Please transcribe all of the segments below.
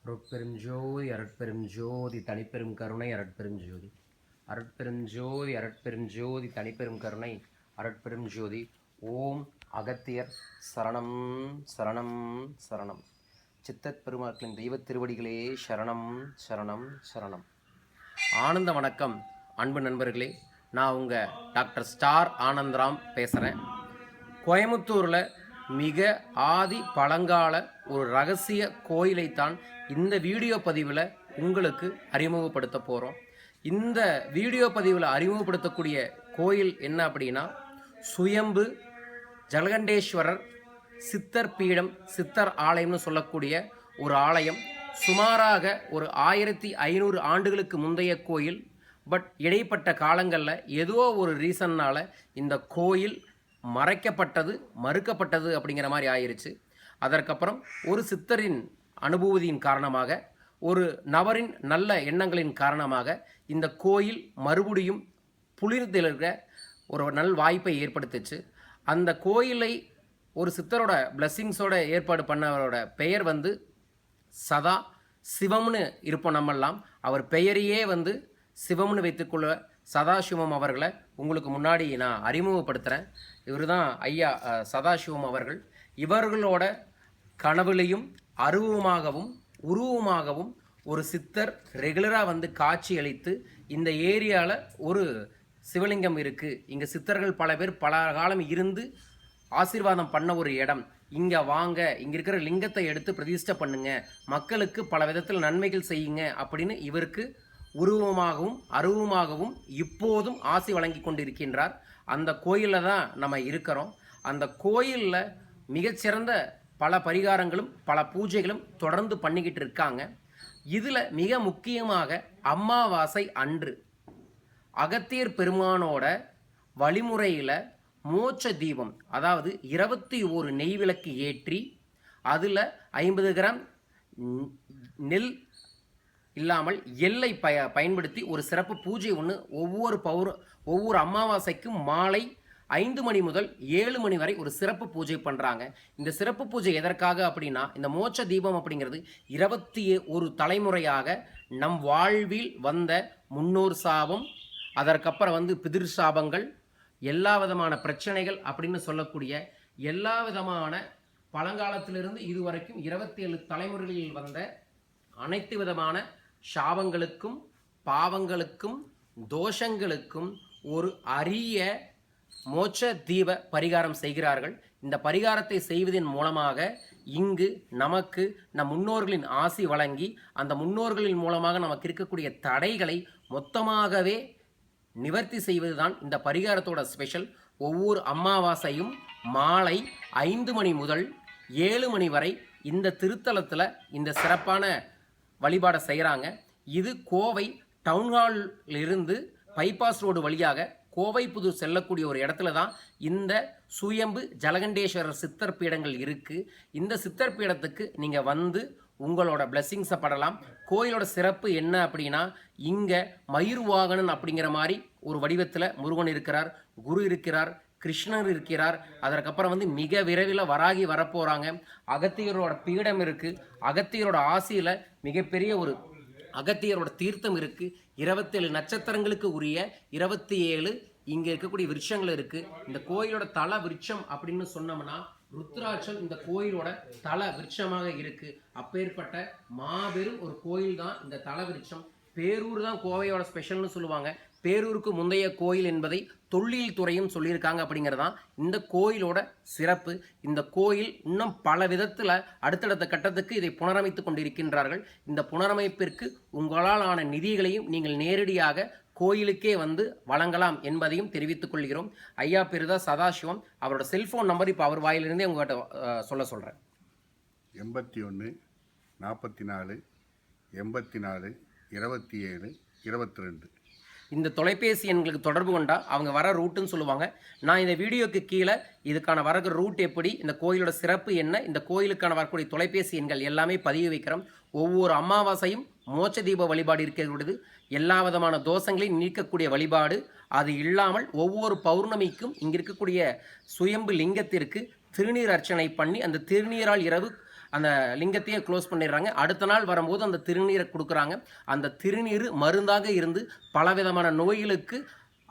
அருட்பெரும் ஜோதி அருட்பெரும் ஜோதி தனிப்பெரும் கருணை அருட்பெரும் ஜோதி அருட்பெரும் ஜோதி அருட்பெரும் ஜோதி தனிப்பெரும் கருணை அருட்பெரும் ஜோதி. ஓம் அகத்தியர் சரணம் சரணம் சரணம். சித்தத் பெருமாக்களின் தெய்வத் திருவடிகளே சரணம் சரணம் சரணம். ஆனந்த வணக்கம் அன்பு நண்பர்களே. நான் உங்கள் டாக்டர் ஸ்டார் ஆனந்தராம் பேசுகிறேன். கோயமுத்தூரில் மிக ஆதி பழங்கால ஒரு ரகசிய கோயிலைத்தான் இந்த வீடியோ பதிவில் உங்களுக்கு அறிமுகப்படுத்த போகிறோம். இந்த வீடியோ பதிவில் அறிமுகப்படுத்தக்கூடிய கோயில் என்ன அப்படின்னா, சுயம்பு ஜலகண்டேஸ்வரர் சித்தர் பீடம், சித்தர் ஆலயம்னு சொல்லக்கூடிய ஒரு ஆலயம். சுமாராக ஒரு 1500 ஆண்டுகளுக்கு முந்தைய கோயில். பட் இடைப்பட்ட காலங்களில் ஏதோ ஒரு ரீசன்னால் இந்த கோயில் மறைக்கப்பட்டது, மறுக்கப்பட்டது அப்படிங்கிற மாதிரி ஆயிடுச்சு. அதற்கப்புறம் ஒரு சித்தரின் அனுபூதியின் காரணமாக, ஒரு நபரின் நல்ல எண்ணங்களின் காரணமாக இந்த கோயில் மறுபடியும் புலிர்த்தெழுக ஒரு நல் வாய்ப்பை ஏற்படுத்துச்சு. அந்த கோயிலை ஒரு சித்தரோட பிளஸ்ஸிங்ஸோட ஏற்பாடு பண்ணவரோட பெயர் சதா சிவம்னு இருப்போம் நம்மெல்லாம். அவர் பெயரையே சிவம்னு வைத்துக்கொள்ள சதாசிவம் அவர்களை உங்களுக்கு முன்னாடி நான் அறிமுகப்படுத்துகிறேன். இவர் தான் ஐயா சதாசிவம் அவர்கள். இவர்களோட கனவுலையும் அருவமாகவும் உருவமாகவும் ஒரு சித்தர் ரெகுலராக காட்சி அளித்து, இந்த ஏரியாவில் ஒரு சிவலிங்கம் இருக்குது, இங்கே சித்தர்கள் பல பேர் பல காலம் இருந்து ஆசீர்வாதம் பண்ண ஒரு இடம், இங்கே வாங்க, இங்கே இருக்கிற லிங்கத்தை எடுத்து பிரதிஷ்டை பண்ணுங்க, மக்களுக்கு பல விதத்தில் நன்மைகள் செய்யுங்க அப்படின்னு இவருக்கு உருவமாகவும் அருவமாகவும் இப்போதும் ஆசி வழங்கி கொண்டிருக்கின்றார். அந்த கோயிலில் தான் நம்ம இருக்கிறோம். அந்த கோயிலில் மிகச்சிறந்த பல பரிகாரங்களும் பல பூஜைகளும் தொடர்ந்து பண்ணிக்கிட்டு இருக்காங்க. இதில் மிக முக்கியமாக அமாவாசை அன்று அகத்தியர் பெருமானோட வழிமுறையில் மோட்ச தீபம், அதாவது 21 நெய் விளக்கு ஏற்றி அதில் 50 கிராம் நெல் இல்லாமல் எல்லை பயன்படுத்தி ஒரு சிறப்பு பூஜை ஒன்று ஒவ்வொரு அமாவாசைக்கும் மாலை 5 மணி முதல் 7 மணி வரை ஒரு சிறப்பு பூஜை பண்ணுறாங்க. இந்த சிறப்பு பூஜை எதற்காக அப்படின்னா, இந்த மோட்ச தீபம் அப்படிங்கிறது 21 தலைமுறையாக நம் வாழ்வில் வந்த முன்னோர் சாபம், அதற்கப்புறம் பிதிர் சாபங்கள், எல்லா விதமான பிரச்சனைகள் அப்படின்னு சொல்லக்கூடிய எல்லா விதமான பழங்காலத்திலிருந்து இதுவரைக்கும் 27 தலைமுறைகளில் வந்த அனைத்து விதமான சாபங்களுக்கும் பாவங்களுக்கும் தோஷங்களுக்கும் ஒரு அரிய மோட்ச தீப பரிகாரம் செய்கிறார்கள். இந்த பரிகாரத்தை செய்வதன் மூலமாக இங்கு நமக்கு நம் முன்னோர்களின் ஆசி வழங்கி, அந்த முன்னோர்களின் மூலமாக நமக்கு இருக்கக்கூடிய தடைகளை மொத்தமாகவே நிவர்த்தி செய்வதுதான் இந்த பரிகாரத்தோட ஸ்பெஷல். ஒவ்வொரு அமாவாசையும் மாலை 5 மணி முதல் 7 மணி வரை இந்த திருத்தலத்தில் இந்த சிறப்பான வழிபாடை செய்கிறாங்க. இது கோவை டவுன்ஹாலிலிருந்து பைபாஸ் ரோடு வழியாக கோவை புதூர் செல்லக்கூடிய ஒரு இடத்துல தான் இந்த சுயம்பு ஜலகண்டேஸ்வரர் சித்தர் பீடங்கள் இருக்குது. இந்த சித்தர் பீடத்துக்கு நீங்கள் உங்களோட பிளெஸ்ஸிங்ஸை படலாம். கோயிலோட சிறப்பு என்ன அப்படின்னா, இங்கே மயூர் வாகனன் அப்படிங்கிற மாதிரி ஒரு வடிவத்தில் முருகன் இருக்கிறார், குரு இருக்கிறார், கிருஷ்ணர் இருக்கிறார். அதற்கப்புறம் மிக விரைவில் வராகி வரப்போகிறாங்க. அகத்தியரோட பீடம் இருக்குது. அகத்தியரோட ஆசியில் மிகப்பெரிய ஒரு அகத்தியரோட தீர்த்தம் இருக்குது. 27 நட்சத்திரங்களுக்கு உரிய 27 இங்கே இருக்கக்கூடிய விருட்சங்கள் இருக்குது. இந்த கோயிலோட தல விருட்சம் அப்படின்னு சொன்னோம்னா ருத்ராட்சம் இந்த கோயிலோட தல விருட்சமாக இருக்குது. அப்பேற்பட்ட மாபெரும் ஒரு கோயில் தான் இந்த தல விருட்சம். பேரூர் தான் கோவையோட ஸ்பெஷல்னு சொல்லுவாங்க. பேரூருக்கு முந்தைய கோயில் என்பதை தொல்லியல் துறையும் சொல்லியிருக்காங்க. அப்படிங்கிறதான் இந்த கோயிலோட சிறப்பு. இந்த கோயில் இன்னும் பல விதத்தில் அடுத்தடுத்த கட்டத்துக்கு இதை புனரமைத்து கொண்டிருக்கின்றார்கள். இந்த புனரமைப்பிற்கு உங்களால் ஆன நிதிகளையும் நீங்கள் நேரடியாக கோயிலுக்கே வழங்கலாம் என்பதையும் தெரிவித்துக் கொள்கிறோம். ஐயா பெருதா சதாசிவம், அவரோட செல்ஃபோன் நம்பர் இப்போ அவர் வாயிலிருந்தே உங்கள்கிட்ட சொல்கிறேன். 81 44 84 27 22. இந்த தொலைபேசி எண்களுக்கு தொடர்பு கொண்டா அவங்க வர ரூட்டுன்னு சொல்லுவாங்க. நான் இந்த வீடியோக்கு கீழே இதுக்கான வரக்கூடிய ரூட் எப்படி, இந்த கோயிலோட சிறப்பு என்ன, இந்த கோயிலுக்கான வரக்கூடிய தொலைபேசி எண்கள் எல்லாமே பதிவு வைக்கிறோம். ஒவ்வொரு அமாவாசையும் மோட்ச தீப வழிபாடு இருக்கிறது. எல்லா விதமான தோஷங்களையும் நீக்கக்கூடிய வழிபாடு. அது இல்லாமல் ஒவ்வொரு பௌர்ணமிக்கும் இங்கே இருக்கக்கூடிய சுயம்பு லிங்கத்திற்கு திருநீர் அர்ச்சனை பண்ணி அந்த திருநீரால் இரவு அந்த லிங்கத்தையே க்ளோஸ் பண்ணிடுறாங்க. அடுத்த நாள் வரும்போது அந்த திருநீரை கொடுக்குறாங்க. அந்த திருநீர் மருந்தாக இருந்து பலவிதமான நோய்களுக்கு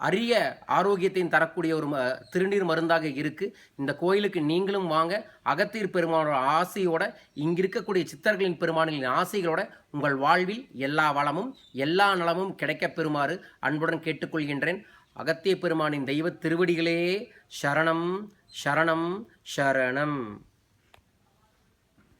அரிய ஆரோக்கியத்தையும் தரக்கூடிய ஒரு திருநீர் மருந்தாக இருக்குது. இந்த கோயிலுக்கு நீங்களும் வாங்க. அகத்தியர் பெருமானோட ஆசையோட, இங்கே இருக்கக்கூடிய சித்தர்களின் பெருமானின் ஆசைகளோட உங்கள் வாழ்வில் எல்லா வளமும் எல்லா நலமும் கிடைக்கப் பெறுமாறு அன்புடன் கேட்டுக்கொள்கின்றேன். அகத்திய பெருமானின் தெய்வ திருவடிகளே சரணம் சரணம் சரணம்.